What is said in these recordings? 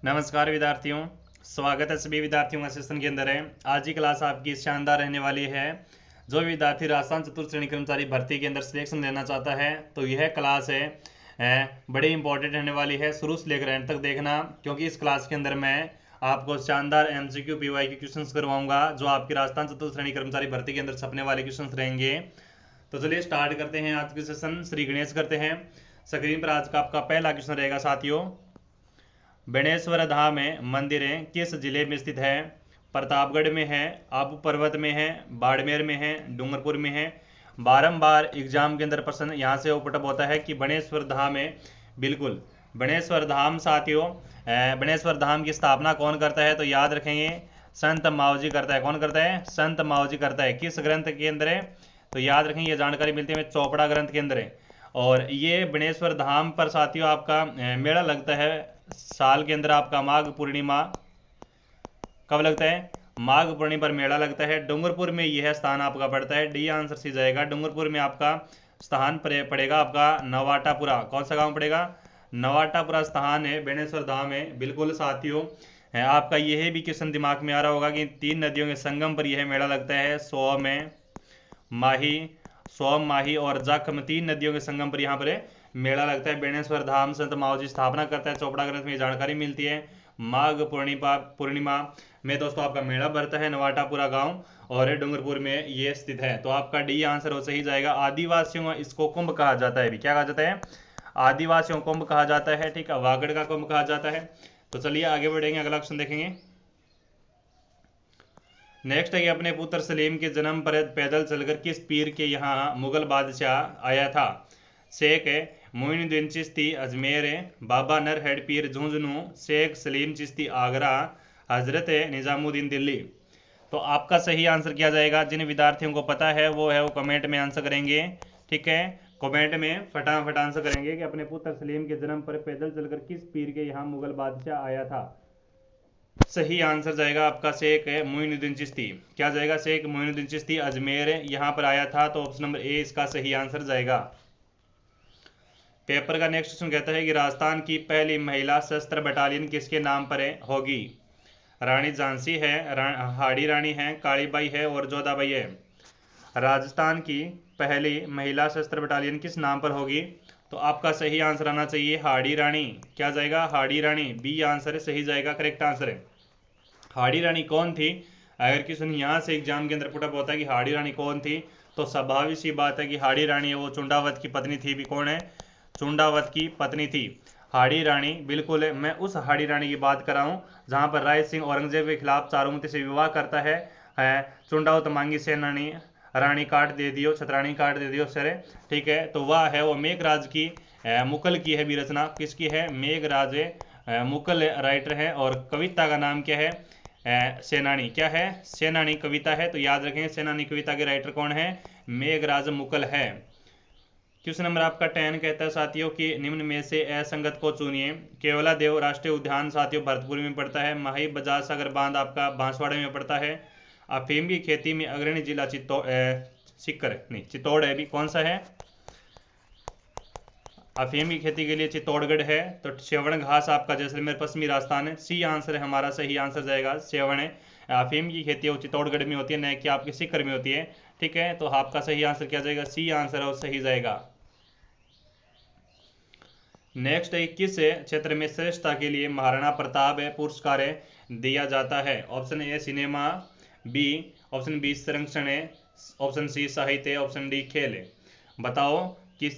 नमस्कार विद्यार्थियों, स्वागत है सभी विद्यार्थियों का सेशन के अंदर है। आज की क्लास आपकी शानदार रहने वाली है। जो विद्यार्थी राजस्थान चतुर्थ श्रेणी कर्मचारी भर्ती के अंदर सिलेक्शन लेना चाहता है तो यह क्लास बड़ी इंपॉर्टेंट रहने वाली है। शुरू से लेकर एंड तक देखना, क्योंकि इस क्लास के अंदर मैं आपको शानदार एमसीक्यू पीवाई के क्वेश्चंस करवाऊंगा जो आपकी राजस्थान चतुर्थ श्रेणी कर्मचारी भर्ती के अंदर छपने वाले क्वेश्चंस रहेंगे। तो चलिए स्टार्ट करते हैं आज के सेशन। श्री गणेश करते हैं। स्क्रीन पर आज का आपका पहला क्वेश्चन रहेगा साथियों, बेणेश्वर धाम मंदिरें किस जिले में स्थित है? प्रतापगढ़ में है, आबू पर्वत में है, बाड़मेर में है, डूंगरपुर में है। बारंबार एग्जाम के अंदर प्रश्न यहाँ से उपटप होता है कि बेणेश्वर धाम है। बिल्कुल, बेणेश्वर धाम साथियों, बेणेश्वर धाम की स्थापना कौन करता है? तो याद रखेंगे संत मावजी करता है। कौन करता है? संत मावजी करता है। किस ग्रंथ के अंदर है? तो याद रखेंगे, ये जानकारी मिलती है चौपड़ा ग्रंथ के अंदर है। और ये बेणेश्वर धाम पर साथियों आपका मेला लगता है साल के अंदर। आपका माघ पूर्णिमा कब लगता है? माघ पूर्णिमा पर मेला लगता है। डूंगरपुर में यह स्थान आपका पड़ता है। डी आंसर सी जाएगा। डूंगरपुर में आपका स्थान पड़ेगा आपका नवाटापुरा। कौन सा गांव पड़ेगा? नवाटापुरा स्थान है, बेणेश्वर धाम है। बिल्कुल साथियों, आपका यह भी क्वेश्चन दिमाग में आ रहा होगा कि तीन नदियों के संगम पर यह मेला लगता है। सोम माही और जखम, तीन नदियों के संगम पर यहाँ पर मेला लगता है। बेणेश्वर धाम संत मावजी स्थापना करता है। चौपड़ा ग्रंथ में जानकारी मिलती है। माघ पूर्णिमा में दोस्तों आपका मेला भरता है नवाटापुरा गांव, और डूंगरपुर में ये स्थित है। तो आपका डी आंसर हो सही जाएगा। आदिवासियों इसको कुंभ कहा जाता है। भी क्या कहा जाता है? आदिवासियों कुंभ कहा जाता है। ठीक है, वागड़ का कुंभ कहा जाता है। तो चलिए आगे बढ़ेंगे, अगला क्वेश्चन देखेंगे। नेक्स्ट है कि अपने पुत्र सलीम के जन्म पर पैदल चलकर किस पीर के यहाँ मुगल बादशाह आया था? शेख मोइनुद्दीन चिश्ती अजमेर, बाबा नरहर पीर झुंझुनू, शेख सलीम चिश्ती आगरा, हजरत निजामुद्दीन दिल्ली। तो आपका सही आंसर किया जाएगा। जिन विद्यार्थियों को पता है वो कमेंट में आंसर करेंगे। ठीक है, कमेंट में फटाफट आंसर करेंगे कि अपने पुत्र सलीम के जन्म पर पैदल चलकर किस पीर के यहाँ मुगल बादशाह आया था। सही आंसर जाएगा आपका शेख मोइनुद्दीन चिश्ती। क्या जाएगा? शेख मोइनुद्दीन चिश्ती अजमेर यहाँ पर आया था। तो ऑप्शन नंबर ए इसका सही आंसर जाएगा। पेपर का नेक्स्ट क्वेश्चन कहता है कि राजस्थान की पहली महिला सशस्त्र बटालियन किसके नाम पर होगी? रानी झांसी है, हाड़ी रानी है, कालीबाई है और जोधाबाई है। राजस्थान की पहली महिला सशस्त्र बटालियन किस नाम पर होगी? तो आपका सही आंसर आना चाहिए हाड़ी रानी। क्या जाएगा? हाड़ी रानी। बी आंसर सही जाएगा, करेक्ट आंसर है। हाड़ी रानी कौन थी? अगर क्वेश्चन यहाँ से एग्जाम के अंदर पुटअप होता है कि हाड़ी रानी कौन थी, तो स्वाभाविक सी बात है कि हाड़ी रानी है वो चुंडावत की पत्नी थी। भी कौन है? चुंडावत की पत्नी थी हाड़ी रानी। बिल्कुल है, मैं उस हाड़ी रानी की बात कर रहा हूँ जहाँ पर राय सिंह औरंगजेब के खिलाफ चारुमती से विवाह करता है। चुंडावत मांगी सेनानी, रानी काट दे दियो, छतरानी काट दे दियो सर। ठीक है, तो वह है वो मेघराज की मुकल की है भी रचना। किसकी है? मेघराज मुकल राइटर है। और कविता का नाम क्या है? सेनानी। क्या है? सेनानी कविता है। तो याद रखें सेनानी कविता के राइटर कौन है? मेघराज मुकल है। क्वेश्चन नंबर आपका 10 कहता है साथियों कि निम्न में से असंगत को चुनिए। केवला देव राष्ट्रीय उद्यान साथियों भरतपुर में पड़ता है। माही बजाज सागर बांध आपका बांसवाड़ा में पड़ता है। अफीम की खेती में अग्रणी जिला चित्तौड़ है। भी कौन सा है? अफीम की खेती के लिए चित्तौड़गढ़ है। तो सेवण घास आपका जैसलमेर पश्चिमी राजस्थान है। सी आंसर है हमारा, सही आंसर जाएगा सेवण है। अफीम की खेती वो चित्तौड़गढ़ में होती है, न कि आपकी सीकर में होती है। ठीक है, तो आपका सही आंसर क्या जाएगा? सी आंसर है और सही जाएगा। नेक्स्ट है, किस क्षेत्र में श्रेष्ठता के लिए महाराणा प्रताप पुरस्कार दिया जाता है? ऑप्शन ए सिनेमा, बी ऑप्शन बी संरक्षण, ऑप्शन सी साहित्य, ऑप्शन डी खेल। बताओ किस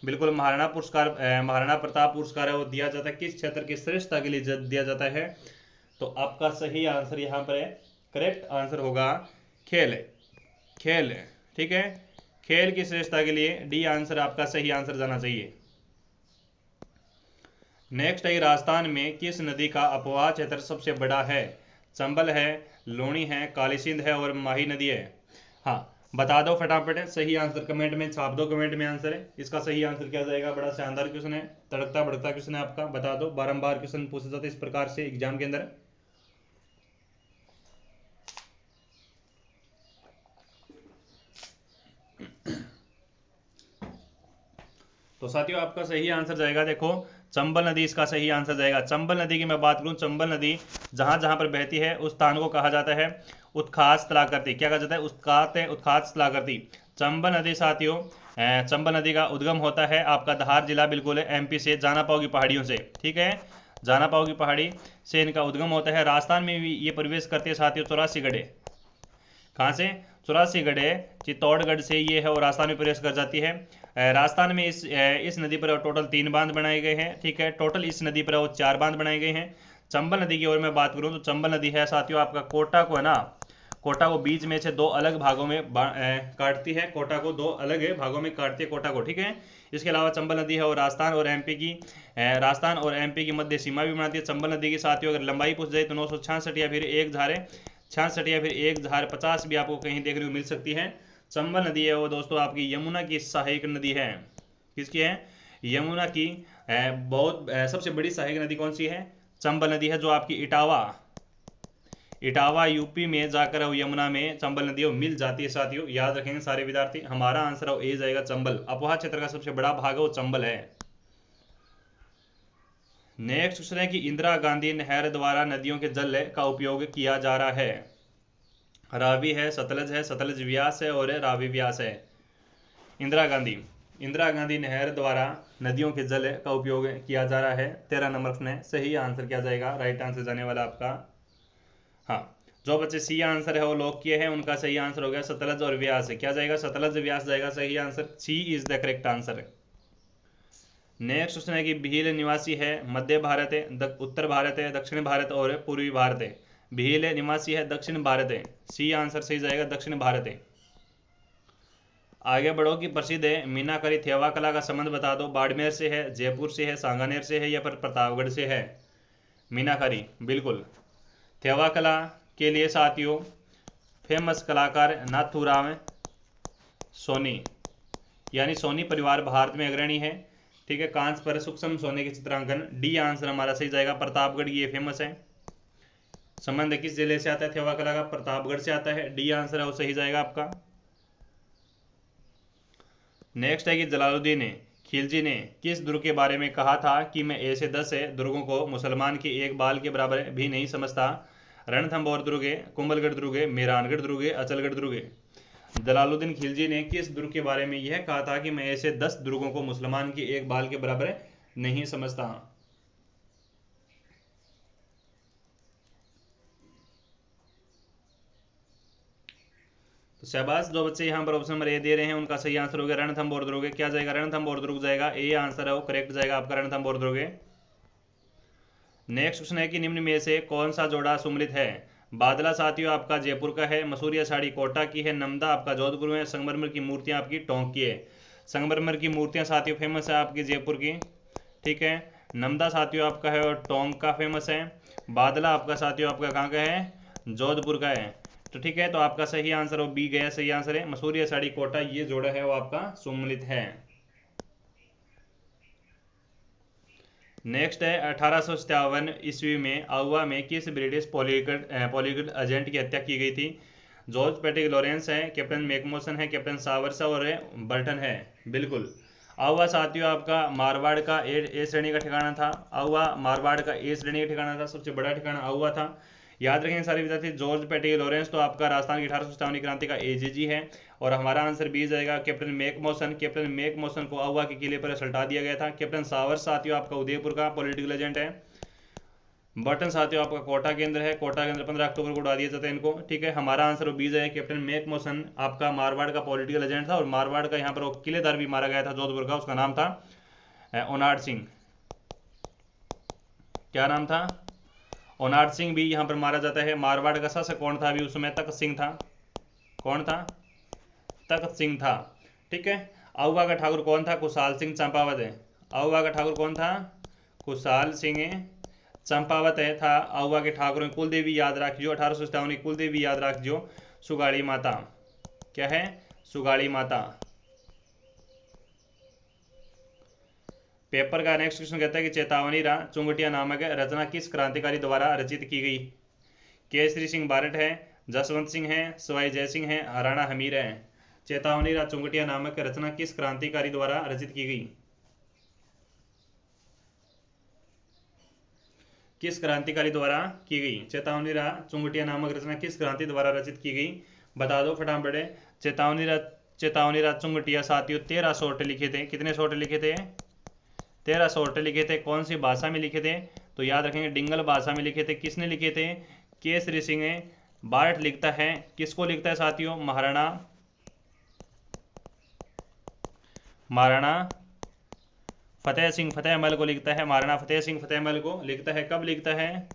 बिल्कुल महाराणा प्रताप पुरस्कार है वो दिया जाता है किस क्षेत्र की श्रेष्ठता के लिए दिया जाता है? तो आपका सही आंसर यहाँ पर करेक्ट आंसर होगा खेल। खेल, ठीक है, खेल की श्रेष्ठता के लिए डी आंसर आपका सही आंसर जाना चाहिए। नेक्स्ट है, राजस्थान में किस नदी का अपवाह क्षेत्र सबसे बड़ा है? चंबल है, लूणी है, काली सिंध है और माही नदी है। हाँ, बता दो फटाफट। सही आंसर कमेंट में छाप दो, कमेंट में आंसर है। इसका सही आंसर क्या जाएगा? बड़ा शानदार क्वेश्चन है, तड़कता भड़कता क्वेश्चन है आपका। बता दो, बारंबार क्वेश्चन पूछे जाते इस प्रकार से एग्जाम के अंदर। तो साथियों आपका सही आंसर जाएगा, देखो चंबल नदी इसका सही आंसर जाएगा। चंबल नदी की मैं बात करूं, चंबल नदी जहां जहां पर बहती है उस स्थान को कहा जाता है उत्खात तलाकृति। क्या कहा जाता है? उत्खात तलाकृति। चंबल नदी साथियों, चंबल नदी का उद्गम होता है आपका धार जिला, बिल्कुल एमपी से, जाना पाओ की पहाड़ियों से। ठीक है, जाना पाओ की पहाड़ी से इनका उद्गम होता है। राजस्थान में भी ये प्रवेश करते हैं साथियों 84 गढ़े। कहाँ से? 84 गढ़े चित्तौड़गढ़ से ये है और राजस्थान में प्रवेश कर जाती है। राजस्थान में इस नदी पर टोटल 3 बांध बनाए गए हैं। ठीक है, टोटल इस नदी पर 4 बांध बनाए गए हैं। चंबल नदी की ओर मैं बात करूं तो चंबल नदी है साथियों आपका कोटा को, है ना, कोटा को बीच में से 2 अलग भागों में काटती है। कोटा को 2 अलग भागों में काटती है कोटा को। ठीक है, इसके अलावा चंबल नदी है और राजस्थान और एमपी की मध्य सीमा भी बनाती है। चंबल नदी की साथियों अगर लंबाई पूछ जाए तो 966 या फिर 1,66 या फिर 1,50 भी आपको कहीं देखने को मिल सकती है। चंबल नदी है वो दोस्तों आपकी यमुना की सहायक नदी है। किसकी है? यमुना की बहुत सबसे बड़ी सहायक नदी कौन सी है? चंबल नदी है, जो आपकी इटावा यूपी में जाकर वो यमुना में चंबल नदी मिल जाती है साथियों। याद रखेंगे सारे विद्यार्थी, हमारा आंसर ए जाएगा चंबल। अपोहा क्षेत्र का सबसे बड़ा भाग है वो चंबल है। नेक्स्ट क्वेश्चन है कि इंदिरा गांधी नहर द्वारा नदियों के जल का उपयोग किया जा रहा है। रावी है, सतलज व्यास है और रावी व्यास है। इंदिरा गांधी नहर द्वारा नदियों के जल का उपयोग किया जा रहा है। 13 नंबर में सही आंसर क्या जाएगा? राइट आंसर जाने वाला आपका, हाँ, जो बच्चे सी आंसर है वो लॉक किए हैं उनका सही आंसर हो गया सतलज और व्यास है। क्या जाएगा? सतलज व्यास जाएगा सही answer. C is the correct answer. Next question है कि भील निवासी है, मध्य भारत है, उत्तर भारत है, दक्षिण भारत और पूर्वी भारत है। भील निवासी है, दक्षिण भारत है। सी आंसर सही जाएगा, दक्षिण भारत है। आगे बढ़ो कि प्रसिद्ध है मीनाकारी थेवा कला का संबंध बता दो। बाड़मेर से है, जयपुर से है, सांगानेर से है या फिर प्रतापगढ़ से है? मीनाकारी, बिल्कुल। थेवा कला के लिए साथियों फेमस कलाकार नाथूराम सोनी, यानी सोनी परिवार भारत में अग्रणी है। ठीक है, कांच पर सूक्ष्म सोने के चित्रांकन। डी आंसर हमारा सही जाएगा, प्रतापगढ़ ये फेमस है। संबंध किस जिले से आता है थेवा कला का? प्रतापगढ़ से आता है। डी आंसर है वो सही जाएगा आपका। नेक्स्ट है कि जलालुद्दीन खिलजी ने किस दुर्ग के बारे में कहा था कि मैं ऐसे 10 दुर्गों को मुसलमान के एक बाल के बराबर भी नहीं समझता? रणथंभौर दुर्ग, कुंभलगढ़ दुर्ग, मेहरानगढ़ दुर्ग, अचलगढ़ दुर्ग। जलालुद्दीन खिलजी ने किस दुर्ग के बारे में यह कहा था कि मैं ऐसे 10 दुर्गों को मुसलमान के एक बाल के बराबर नहीं समझता? तो शहबाज, जो बच्चे यहाँ पर ऑप्शन नंबर ए दे रहे हैं उनका सही आंसर हो गया रणथंभौर दुर्ग। क्या जाएगा? रणथंभौर दुर्ग जाएगा। ए आंसर है वो करेक्ट जाएगा आपका, रणथंभौर दुर्ग। नेक्स्ट क्वेश्चन है कि निम्न में से कौन सा जोड़ा सुमिलित है? बादला साथियों आपका जयपुर का है, मसूरिया साड़ी कोटा की है, नमदा आपका जोधपुर में, संगमरमर की मूर्तियां आपकी टोंक की है। संगमरमर की मूर्तियां साथियों फेमस है आपकी जयपुर की। ठीक है, नमदा साथियों आपका है और टोंक का फेमस है। बादला आपका साथियों आपका कहाँ का है? जोधपुर का है। तो ठीक है, तो आपका सही आंसर वो बी गया सही आंसर है, मसूरिया साड़ी कोटा ये जोड़ा है वो आपका सुमिलित है। नेक्स्ट है 1857 ईस्वी में आउवा में किस ब्रिटिश पॉलिटिकल एजेंट की हत्या की गई थी? जॉर्ज पैट्रिक लॉरेंस है, कैप्टन मैकमोसन है, कैप्टन सावरसा और बर्टन है। बिल्कुल, आउवा साथियों आपका मारवाड़ का ए श्रेणी का ठिकाना था। आउवा मारवाड़ का ए श्रेणी का ठिकाना था, सबसे बड़ा ठिकाना आउवा था। याद रखें सारे विद्यार्थी, जॉर्ज पैट्रिक लॉरेंस तो आपका राजस्थान की 1857 क्रांति का एजीजी है और हमारा आंसर बी जाएगा कैप्टन मैकमोसन को आउवा के किले पर सल्टा दिया गया था। कैप्टन सावर साथियों आपका उदयपुर का पॉलिटिकल एजेंट है। बर्टन साथियों आपका कोटा केंद्र है, कोटा केंद्र 15 अक्टूबर को उड़ा दिया जाता है इनको। ठीक है, हमारा आंसर बी जाएगा कैप्टन मैकमोसन आपका मारवाड़ का पॉलिटिकल एजेंट था और मारवाड़ का यहाँ पर किलेदार भी मारा गया था जोधपुर का, उसका नाम था ओनाड सिंह। क्या नाम था? ओनाड सिंह भी यहाँ पर मारा जाता है। मारवाड़ का शासक कौन था अभी उस समय? तख्त सिंह था। कौन था? तख्त सिंह था। ठीक है, आउवा का ठाकुर कौन था? कुशाल सिंह चंपावत है। आउवा का ठाकुर कौन था? कुशाल सिंह चंपावत है था आउवा के ठाकुर। कुल देवी याद रखियो, 1857 की कुल देवी याद रखियो, सुगाड़ी माता। क्या है? सुगाड़ी माता। पेपर का नेक्स्ट क्वेश्चन कहता है कि चेतावनी चुंगटिया नामक रचना किस क्रांतिकारी द्वारा रचित की गई? केसरी सिंह बारट है, जसवंत सिंह है, सवाई जय सिंह है, राणा हमीर है। चेतावनी चुंगटिया नामक रचना किस क्रांतिकारी द्वारा रचित की गई? किस क्रांतिकारी द्वारा की गई? चेतावनी चुंगटिया नामक रचना किस क्रांति द्वारा रचित की गई? बता दो फटाफट। चेतावनी चुंगटिया साथियों 13 सोर्ट लिखे थे। कितने सोर्ट लिखे थे? 13 सोर्ट लिखे थे। कौन सी भाषा में लिखे थे? तो याद रखेंगे डिंगल भाषा में लिखे थे। किसने लिखे थे? केसरी सिंह बार्ट लिखता है। किसको लिखता है साथियों? महाराणा फतेह सिंह फतेहमल को लिखता है। महाराणा फतेह सिंह फतेहमल को लिखता है। कब लिखता है?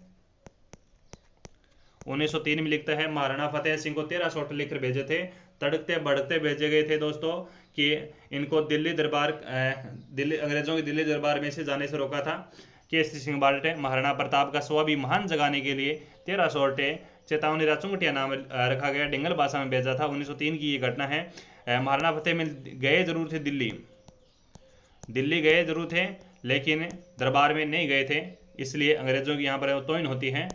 1903 में लिखता है। महाराणा फतेह सिंह को 13 सोर्ट लिखकर भेजे थे। तड़कते भड़कते भेजे गए थे दोस्तों कि इनको अंग्रेजों के दिल्ली दरबार में से जाने से रोका था। केसरी सिंह बार्ट महाराणा प्रताप का स्वाभिमान जगाने के लिए 13 सोर्ट चेतावनी चुंगटिया नाम रखा गया, डिंगल भाषा में भेजा था। 1903 की ये घटना है। महाराणा फतेह में गए जरूर थे, दिल्ली गए जरूर थे, लेकिन दरबार में नहीं गए थे, इसलिए अंग्रेजों की यहाँ पर तोइन होती है।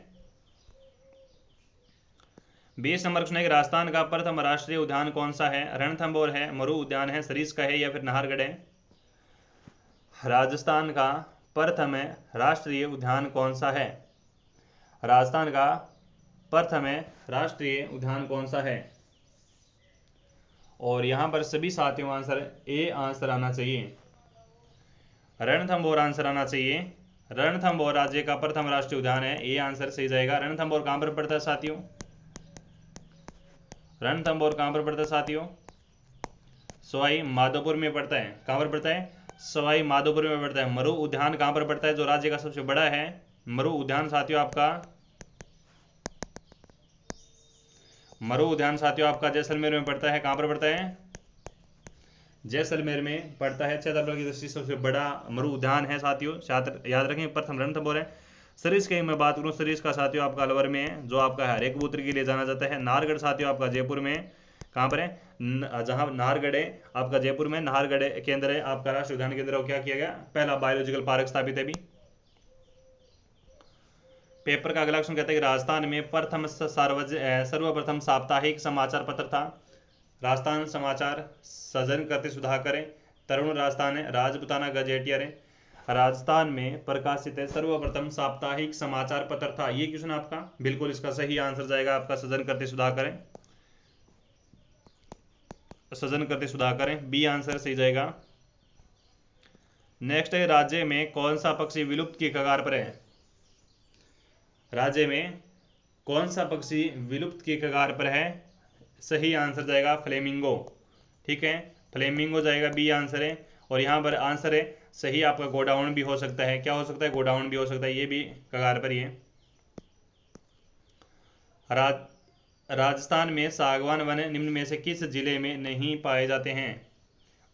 20 नंबर क्वेश्चन है कि राजस्थान का प्रथम राष्ट्रीय उद्यान कौन सा है? रणथंभौर है, मरु उद्यान है, सरिस्का है या फिर नाहरगढ़ है? राजस्थान का प्रथम राष्ट्रीय उद्यान कौन सा है? राजस्थान का प्रथम राष्ट्रीय उद्यान कौन सा है? और यहां पर सभी साथियों आंसर ए आंसर आना चाहिए। रणथंभौर आंसर आना चाहिए। रणथंभौर राज्य का प्रथम राष्ट्रीय उद्यान है, ए आंसर सही जाएगा। रणथंभौर कहां पर पड़ता है साथियों? रणथंभौर कहां पर पड़ता है साथियों? सवाई माधोपुर में पड़ता है। कहां पर पड़ता है? सवाई माधोपुर में पड़ता है। मरु उद्यान कहां पर पड़ता है, जो राज्य का सबसे बड़ा है? मरु उद्यान साथियों आपका जैसलमेर में पड़ता है। कहां पर पड़ता है? जैसलमेर में पड़ता है। क्षेत्रफल की दृष्टि से सबसे बड़ा मरु उद्यान है साथियों, याद रखें। प्रथम रणथंभौर है। सरिस्का की मैं बात करूं, सरिस्का साथियों आपका अलवर में है, जो आपका हर एक कबूतर के लिए जाना जाता है। नाहरगढ़ साथियों आपका जयपुर में, कहां पर है? जहां नाहरगढ़ है आपका जयपुर में, नाहरगढ़ के अंदर है आपका राष्ट्रीय उद्यान के अंदर क्या किया गया? पहला बायोलॉजिकल पार्क स्थापित है अभी। पेपर का अगला क्वेश्चन कहता है कि राजस्थान में सर्वप्रथम साप्ताहिक समाचार पत्र था। राजस्थान समाचार सृजन करते सुधाकर, तरुण राजस्थान है, राजपुताना गजेटियर है। राजस्थान में प्रकाशित है सर्वप्रथम साप्ताहिक समाचार पत्र था। ये क्वेश्चन आपका बिल्कुल इसका सही आंसर जाएगा आपका सृजन करते सुधाकर है। सृजन करते सुधाकर है, बी आंसर सही जाएगा। नेक्स्ट है राज्य में कौन सा पक्षी विलुप्त की कगार पर है? राज्य में कौन सा पक्षी विलुप्त की कगार पर है? सही आंसर जाएगा फ्लेमिंगो। ठीक है, फ्लेमिंगो जाएगा, बी आंसर है। और यहां पर आंसर है सही आपका गोडाउन भी हो सकता है। क्या हो सकता है? गोडाउन भी हो सकता है, ये भी कगार पर ही है। राजस्थान में सागवान वन निम्न में से किस जिले में नहीं पाए जाते हैं?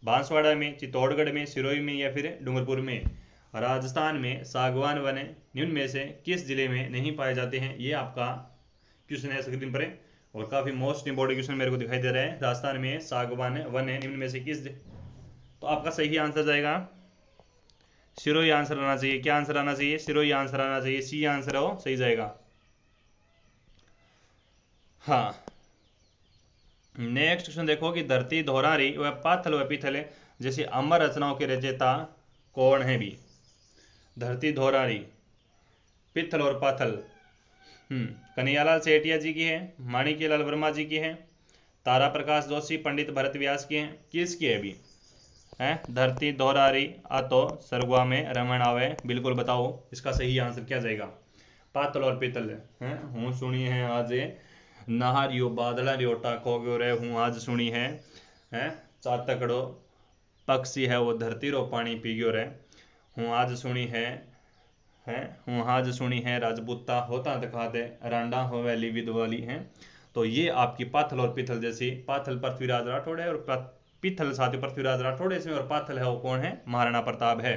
बांसवाड़ा में, चित्तौड़गढ़ में, सिरोही में या फिर डूंगरपुर में? राजस्थान में सागवान वन निम्न में से किस जिले में नहीं पाए जाते हैं? ये आपका क्वेश्चन है स्क्रीन पर, और काफी मोस्ट इंपोर्टेंट क्वेश्चन मेरे को दिखाई दे रहा है। राजस्थान में सागवान वन निम्न में से किस, तो आपका सही आंसर जाएगा सिरोही आंसर आना चाहिए। क्या आंसर आना चाहिए? सिरोही आंसर आना चाहिए, सी आंसर हो सही जाएगा। हाँ, नेक्स्ट क्वेश्चन देखो कि धरती धोरारी व पाथल व पिथल जैसी अमर रचनाओं के रचयिता कौन है? भी धरती धोरारी, पिथल और पाथल कन्हैयालाल सेठिया जी की है, माणिक्यलाल वर्मा जी की है, तारा प्रकाश जोशी, पंडित भरत व्यास की है, किसकी है? भी है धरती धोरारी तो सरगुआ में रमन आवे। बिल्कुल बताओ इसका सही आंसर क्या जाएगा? पातल और पितल है। हूँ सुनी है आज नहारियो बादला रियोटा खोग्यो रे, हूँ आज सुनी है चातकड़ो पक्षी है वो धरती रो पानी पीग्यो रे, हूँ आज सुनी है हूँ आज सुनी है राजपूता होता दिखा दे रांडा हो वैली विधवाली है। तो ये आपकी पाथल और पिथल जैसी, पाथल पृथ्वीराज राठौड़ है और पिथल साथी पृथ्वीराज राठौड़ इसमें, और पाथल है वो कौन है? महाराणा प्रताप है।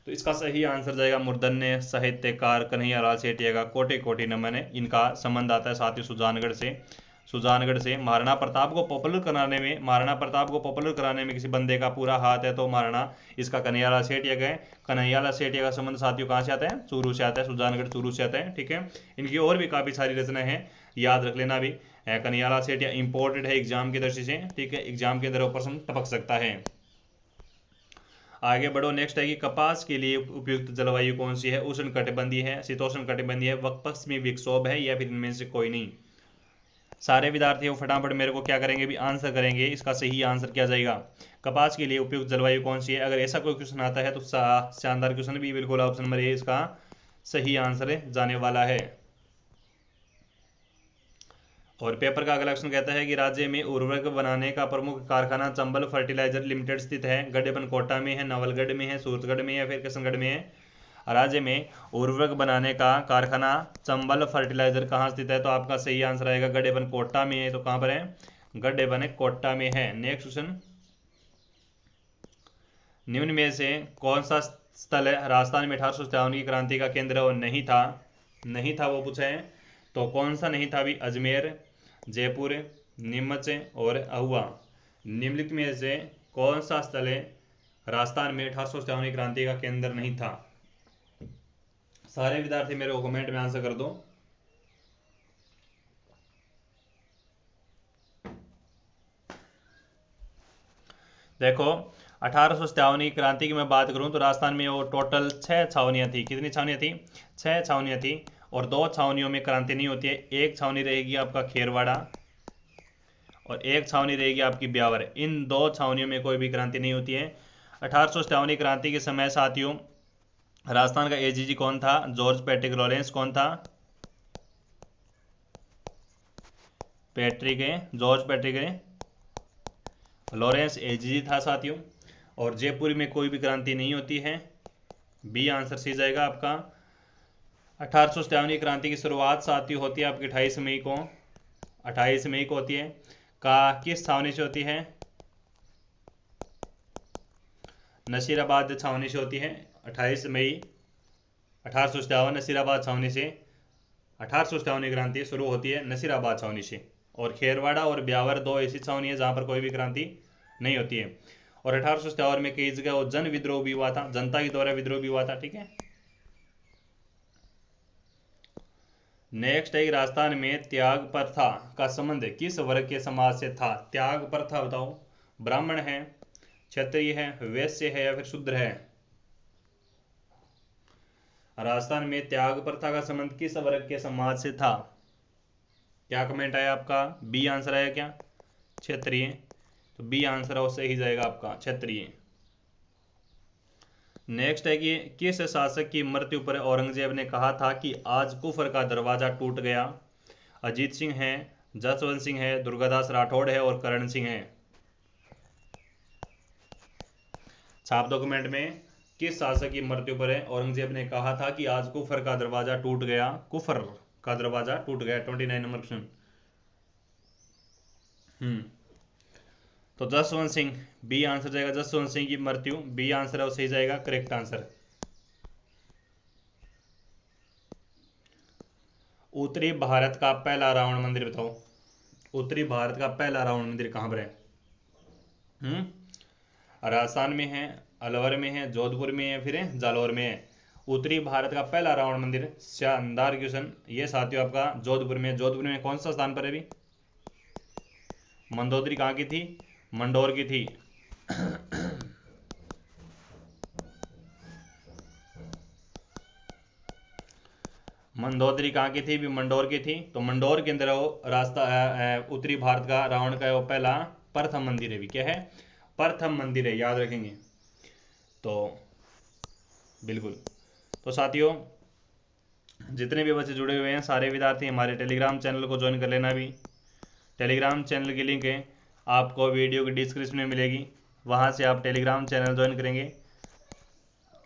तो इसका सही आंसर जाएगा मूर्धन्य साहित्यकार कन्हैयालाल सेठिया का कोटि कोटि नमन है। इनका संबंध आता है साथी सुजानगढ़ से। महाराणा प्रताप को पॉपुलर कराने में किसी बंदे का पूरा हाथ है तो महाराणा इसका कन्हैयालाल सेठिया का है। कन्हैयालाल सेठिया का संबंध साथियों कहाँ से आता है? चूरू से आता है, सुजानगढ़ चूरू से आता है। ठीक है, इनकी और भी काफी सारी रचनाएं हैं, याद रख लेना भी। कन्हैयालाल सेठिया इंपोर्टेड है एग्जाम की दृष्टि से। ठीक है, एग्जाम के अंदर प्रश्न टपक सकता है। आगे बढ़ो। नेक्स्ट है कि कपास के लिए उपयुक्त जलवायु कौन सी है? उष्ण कटिबंधीय है, शीतोष्ण कटिबंधीय है, पश्चिमी विक्षोभ है, या फिर इनमें से कोई नहीं। सारे विद्यार्थी फटाफट मेरे को क्या करेंगे भी आंसर करेंगे। इसका सही आंसर क्या जाएगा? कपास के लिए उपयुक्त जलवायु कौन सी है? अगर ऐसा कोई क्वेश्चन आता है तो शानदार क्वेश्चन भी, बिल्कुल ऑप्शन नंबर ए इसका सही आंसर जाने वाला है। और पेपर का अगला क्वेश्चन कहता है कि राज्य में उर्वरक बनाने का प्रमुख कारखाना चंबल फर्टिलाइजर लिमिटेड स्थित है। गड्ढेबन कोटा में है, नवलगढ़ में है, सूरतगढ़ में है, या फिर किशनगढ़ में है? राज्य में उर्वरक बनाने का कारखाना चंबल फर्टिलाइजर कहाँ स्थित है? तो आपका सही आंसर आएगा गड्ढेबन कोटा में है। तो कहाँ पर है? गड्ढेबन कोटा में है। नेक्स्ट क्वेश्चन, निम्न में से कौन सा स्थल है राजस्थान में 1857 की क्रांति का केंद्र और नहीं था? नहीं था वो पूछा है, तो कौन सा नहीं था भी? अजमेर, जयपुर, नीमच और अहुआ। निम्नलिखित में से कौन सा स्थल है राजस्थान में 1857 की क्रांति का केंद्र नहीं था? सारे विद्यार्थी मेरे को कमेंट में आंसर कर दो। देखो 1857 की क्रांति की मैं बात करूं तो राजस्थान में वो टोटल 6 छावनियां थी। कितनी छावनियां थी? 6 छावनियां थी। और 2 छावनियों में क्रांति नहीं होती है। एक छावनी रहेगी आपका खेरवाड़ा और एक छावनी रहेगी आपकी ब्यावर। इन 2 छावनियों में कोई भी क्रांति नहीं होती है। 1857 की क्रांति के समय साथियों राजस्थान का एजीजी कौन था? George Patrick Lawrence. कौन था? जॉर्ज पैट्रिक लॉरेंस एजीजी था साथियों। और जयपुर में कोई भी क्रांति नहीं होती है। बी आंसर सी जाएगा आपका। 1857 की क्रांति की शुरुआत साथियों होती है आपकी 28 मई को। 28 मई को होती है। का किस छावनी से होती है? नसीराबाद छावनी से होती है। 28 मई 1857 नसीराबाद छावनी से 1857 की क्रांति शुरू होती है नसीराबाद छावनी से। और खेरवाड़ा और ब्यावर 2 ऐसी छावनी है जहां पर कोई भी क्रांति नहीं होती है। और 1857 में कई जगह वो जन विद्रोह भी हुआ था, जनता के द्वारा विद्रोह भी हुआ था। ठीक है। नेक्स्ट है राजस्थान में त्याग प्रथा का संबंध किस वर्ग के समाज से था? त्याग प्रथा बताओ। ब्राह्मण है, क्षत्रिय है, वैश्य है, या फिर शूद्र है? राजस्थान में त्याग प्रथा का संबंध किस वर्ग के समाज से था? क्या कमेंट आया आपका? बी आंसर आया क्या? क्षत्रिय। तो बी आंसर है उससे ही जाएगा आपका क्षत्रिय। नेक्स्ट है कि किस शासक की मृत्यु पर औरंगजेब ने कहा था कि आज कुफर का दरवाजा टूट गया? अजीत सिंह है, जसवंत सिंह है, दुर्गादास राठौड़ है, और करण सिंह है? छाप दो कमेंट में। किस शासक की मृत्यु पर औरंगजेब ने कहा था कि आज कुफर का दरवाजा टूट गया? कुफर का दरवाजा टूट गया। 29 नंबर क्वेश्चन। तो जसवंत सिंह बी आंसर जाएगा। जसवंत सिंह की मृत्यु बी आंसर है वो सही जाएगा, करेक्ट आंसर। उत्तरी भारत का पहला रावण मंदिर बताओ। उत्तरी भारत का पहला रावण मंदिर कहां पर है? राजस्थान में है, अलवर में है, जोधपुर में है, फिर जालौर में है। उत्तरी भारत का पहला रावण मंदिर, शानदार क्वेश्चन। ये साथियों आपका जोधपुर में। जोधपुर में कौन सा स्थान पर है? अभी मंदोदरी कहाँ की थी? मंडोर की थी। मंदोदरी कहाँ की थी? भी मंडोर की थी। तो मंडोर के अंदर वो रास्ता उत्तरी भारत का रावण का वो पहला प्रथम मंदिर है। भी क्या है? प्रथम मंदिर है, याद रखेंगे। तो बिल्कुल। तो साथियों जितने भी बच्चे जुड़े हुए हैं सारे विद्यार्थी हमारे टेलीग्राम चैनल को ज्वाइन कर लेना। भी टेलीग्राम चैनल की लिंक है आपको वीडियो की डिस्क्रिप्शन में मिलेगी, वहाँ से आप टेलीग्राम चैनल ज्वाइन करेंगे।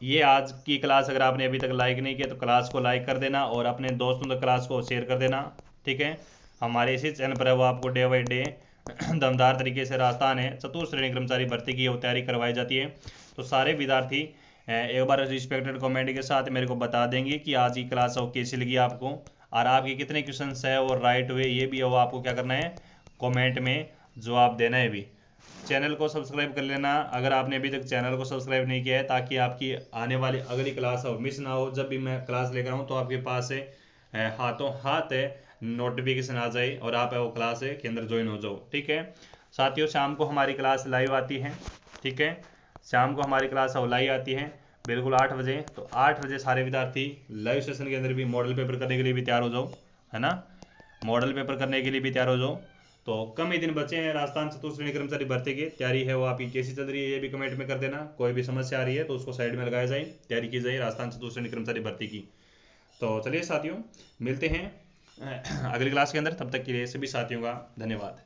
ये आज की क्लास अगर आपने अभी तक लाइक नहीं किया तो क्लास को लाइक कर देना और अपने दोस्तों तक क्लास को शेयर कर देना। ठीक है। हमारे इसी चैनल पर है वो आपको डे बाई डे दमदार तरीके से राजस्थान है चतुर्थ श्रेणी कर्मचारी भर्ती की तैयारी करवाई जाती है। तो सारे विद्यार्थी एक बार रिस्पेक्टेड कमेंट के साथ मेरे को बता देंगे कि आज की क्लास वो कैसी लगी आपको, और आपके कितने क्वेश्चन है और राइट हुए, ये भी वो आपको क्या करना है कमेंट में जवाब देना है। भी चैनल को सब्सक्राइब कर लेना अगर आपने अभी तक चैनल को सब्सक्राइब नहीं किया है, ताकि आपकी आने वाली अगली क्लास हो मिस ना हो। जब भी मैं क्लास लेकर आऊँ तो आपके पास से हाथों हाथ नोटिफिकेशन आ जाए और आप वो क्लास के अंदर ज्वाइन हो जाओ। ठीक है साथियों, शाम को हमारी क्लास लाइव आती है। ठीक है, शाम को हमारी क्लास अवलाई आती है बिल्कुल 8 बजे। तो 8 बजे सारे विद्यार्थी लाइव सेशन के अंदर भी मॉडल पेपर करने के लिए भी तैयार हो जाओ, है ना। मॉडल पेपर करने के लिए भी तैयार हो जाओ। तो कम ही दिन बचे हैं, राजस्थान चतुर्थ श्रेणी कर्मचारी भर्ती की तैयारी है वो आपकी कैसी चल रही है ये भी कमेंट में कर देना। कोई भी समस्या आ रही है तो उसको साइड में लगाया जाए, तैयारी की जाए राजस्थान चतुर्थ श्रेणी कर्मचारी भर्ती की। तो चलिए साथियों, मिलते हैं अगली क्लास के अंदर। तब तक के लिए सभी साथियों का धन्यवाद।